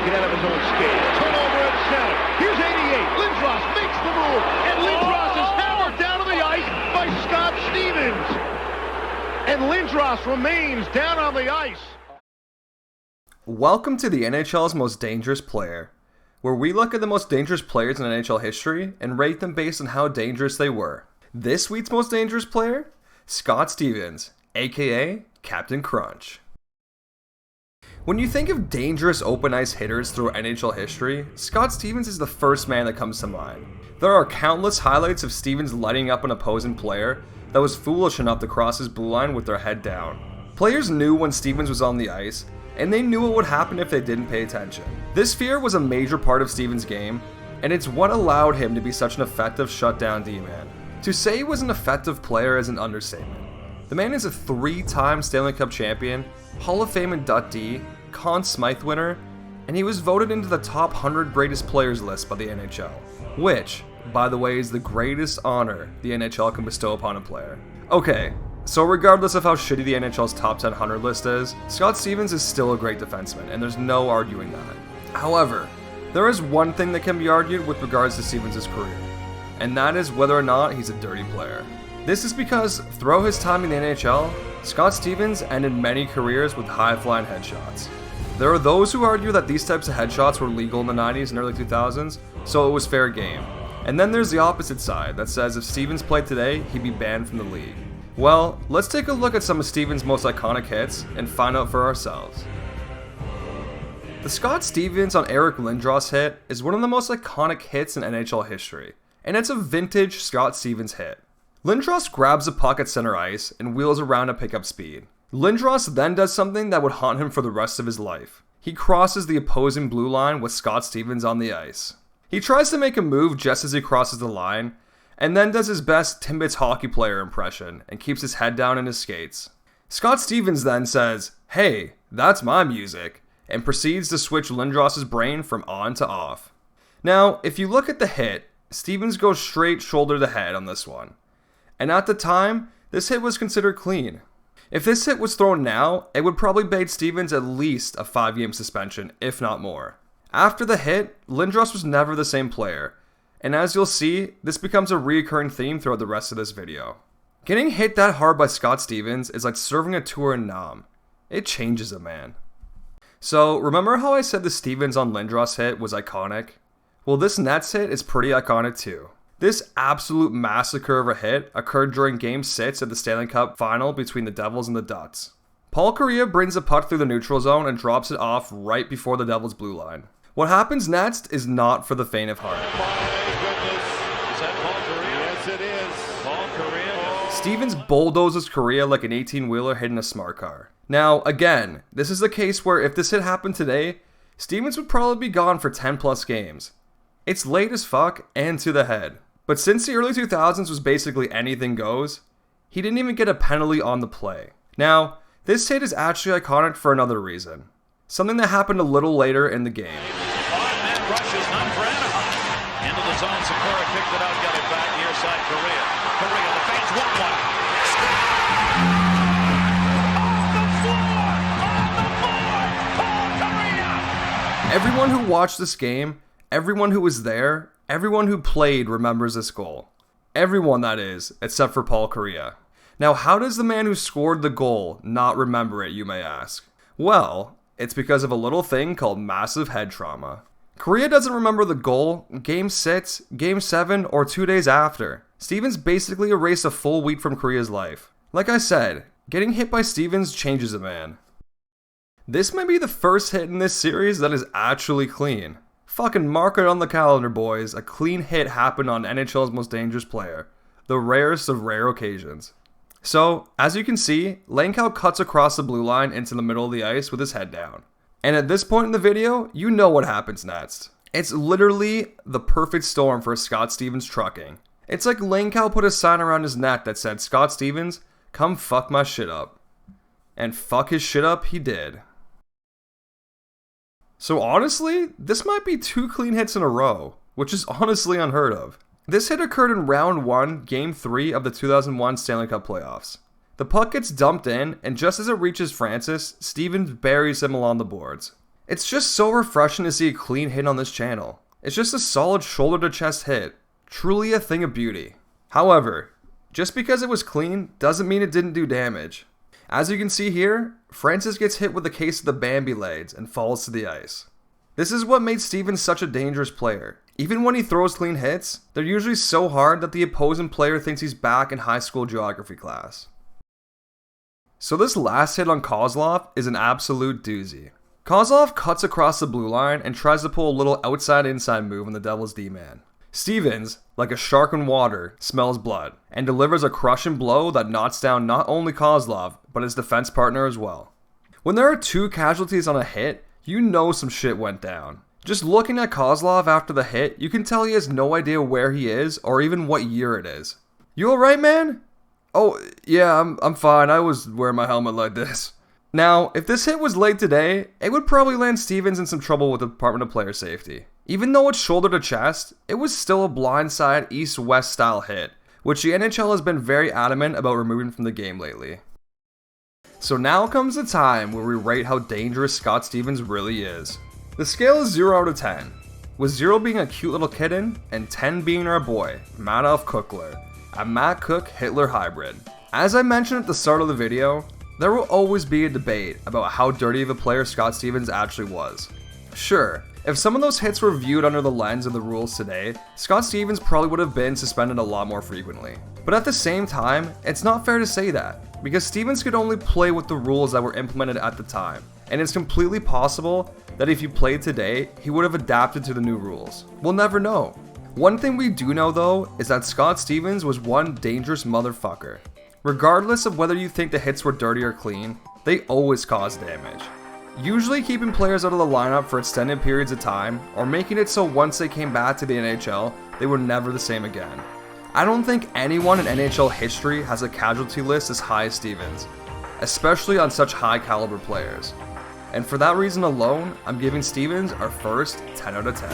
can't get out of his own skates. Turnover at center. Here's 88. Lindros makes the move, and Lindros is hammered down to the ice by Scott Stevens. And Lindros remains down on the ice. Welcome to the NHL's Most Dangerous Player, where we look at the most dangerous players in NHL history and rate them based on how dangerous they were. This week's most dangerous player? Scott Stevens, aka Captain Crunch. When you think of dangerous open ice hitters through NHL history, Scott Stevens is the first man that comes to mind. There are countless highlights of Stevens lighting up an opposing player that was foolish enough to cross his blue line with their head down. Players knew when Stevens was on the ice, and they knew what would happen if they didn't pay attention. This fear was a major part of Stevens' game, and it's what allowed him to be such an effective shutdown D-man. To say he was an effective player is an understatement. The man is a 3-time Stanley Cup champion, Hall of Fame inductee, Conn Smythe winner, and he was voted into the top 100 greatest players list by the NHL, which, by the way, is the greatest honor the NHL can bestow upon a player. Okay, so regardless of how shitty the NHL's top 10 100 list is, Scott Stevens is still a great defenseman, and there's no arguing that. However, there is one thing that can be argued with regards to Stevens' career, and that is whether or not he's a dirty player. This is because throughout his time in the NHL, Scott Stevens ended many careers with high-flying headshots. There are those who argue that these types of headshots were legal in the 90s and early 2000s, so it was fair game. And then there's the opposite side that says if Stevens played today, he'd be banned from the league. Well, let's take a look at some of Stevens' most iconic hits and find out for ourselves. The Scott Stevens on Eric Lindros hit is one of the most iconic hits in NHL history, and it's a vintage Scott Stevens hit. Lindros grabs the puck at center ice and wheels around to pick up speed. Lindros then does something that would haunt him for the rest of his life. He crosses the opposing blue line with Scott Stevens on the ice. He tries to make a move just as he crosses the line, and then does his best Timbits hockey player impression and keeps his head down in his skates. Scott Stevens then says, "Hey, that's my music," and proceeds to switch Lindros' brain from on to off. Now, if you look at the hit, Stevens goes straight shoulder to head on this one. And at the time, this hit was considered clean. If this hit was thrown now, it would probably bait Stevens at least a 5-game suspension, if not more. After the hit, Lindros was never the same player, and as you'll see, this becomes a recurring theme throughout the rest of this video. Getting hit that hard by Scott Stevens is like serving a tour in Nam. It changes a man. So, remember how I said the Stevens on Lindros hit was iconic? Well, this Nets hit is pretty iconic too. This absolute massacre of a hit occurred during Game 6 of the Stanley Cup Final between the Devils and the Ducks. Paul Kayira brings the puck through the neutral zone and drops it off right before the Devils' blue line. What happens next is not for the faint of heart. Is that Paul Kayira? Yes, it is. Paul Kayira. Stevens bulldozes Kayira like an 18-wheeler hitting a smart car. Now, again, this is a case where if this hit happened today, Stevens would probably be gone for 10 plus games. It's late as fuck and to the head. But since the early 2000s was basically anything goes, he didn't even get a penalty on the play. Now, this hit is actually iconic for another reason. Something that happened a little later in the game. That rush is not for Anaheim. Into the zone, Sakura kicked it out, got it back near side Kayira. Kayira, the fans want one. Off the floor! On the floor! Paul Kayira! Everyone who watched this game, everyone who was there, everyone who played remembers this goal. Everyone, that is, except for Paul Kayira. Now, how does the man who scored the goal not remember it, you may ask? Well, it's because of a little thing called massive head trauma. Kayira doesn't remember the goal, Game 6, Game 7, or 2 days after. Stevens basically erased a full week from Kayira's life. Like I said, getting hit by Stevens changes a man. This may be the first hit in this series that is actually clean. Fucking mark it on the calendar, boys. A clean hit happened on NHL's Most Dangerous Player. The rarest of rare occasions. So, as you can see, Langkow cuts across the blue line into the middle of the ice with his head down. And at this point in the video, you know what happens next. It's literally the perfect storm for Scott Stevens trucking. It's like Langkow put a sign around his neck that said, "Scott Stevens, come fuck my shit up." And fuck his shit up he did. So honestly, this might be 2 clean hits in a row, which is honestly unheard of. This hit occurred in round 1, game 3 of the 2001 Stanley Cup playoffs. The puck gets dumped in, and just as it reaches Francis, Stevens buries him along the boards. It's just so refreshing to see a clean hit on this channel. It's just a solid shoulder to chest hit. Truly a thing of beauty. However, just because it was clean doesn't mean it didn't do damage. As you can see here, Francis gets hit with a case of the Bambi legs and falls to the ice. This is what made Stevens such a dangerous player. Even when he throws clean hits, they're usually so hard that the opposing player thinks he's back in high school geography class. So this last hit on Kozlov is an absolute doozy. Kozlov cuts across the blue line and tries to pull a little outside-inside move on the Devils D-man. Stevens, like a shark in water, smells blood, and delivers a crushing blow that knocks down not only Kozlov, but his defense partner as well. When there are 2 casualties on a hit, you know some shit went down. Just looking at Kozlov after the hit, you can tell he has no idea where he is or even what year it is. You alright, man? Oh, yeah, I'm fine. I was wearing my helmet like this. Now, if this hit was late today, it would probably land Stevens in some trouble with the Department of Player Safety. Even though it's shoulder to chest, it was still a blindside east-west style hit, which the NHL has been very adamant about removing from the game lately. So now comes the time where we rate how dangerous Scott Stevens really is. The scale is 0 out of 10, with 0 being a cute little kitten and 10 being our boy, Madoff Cookler, a Matt Cook Hitler hybrid. As I mentioned at the start of the video, there will always be a debate about how dirty of a player Scott Stevens actually was. Sure, if some of those hits were viewed under the lens of the rules today, Scott Stevens probably would have been suspended a lot more frequently. But at the same time, it's not fair to say that, because Stevens could only play with the rules that were implemented at the time, and it's completely possible that if he played today, he would have adapted to the new rules. We'll never know. One thing we do know though, is that Scott Stevens was one dangerous motherfucker. Regardless of whether you think the hits were dirty or clean, they always cause damage. Usually keeping players out of the lineup for extended periods of time, or making it so once they came back to the NHL, they were never the same again. I don't think anyone in NHL history has a casualty list as high as Stevens, especially on such high caliber players. And for that reason alone, I'm giving Stevens our first 10 out of 10.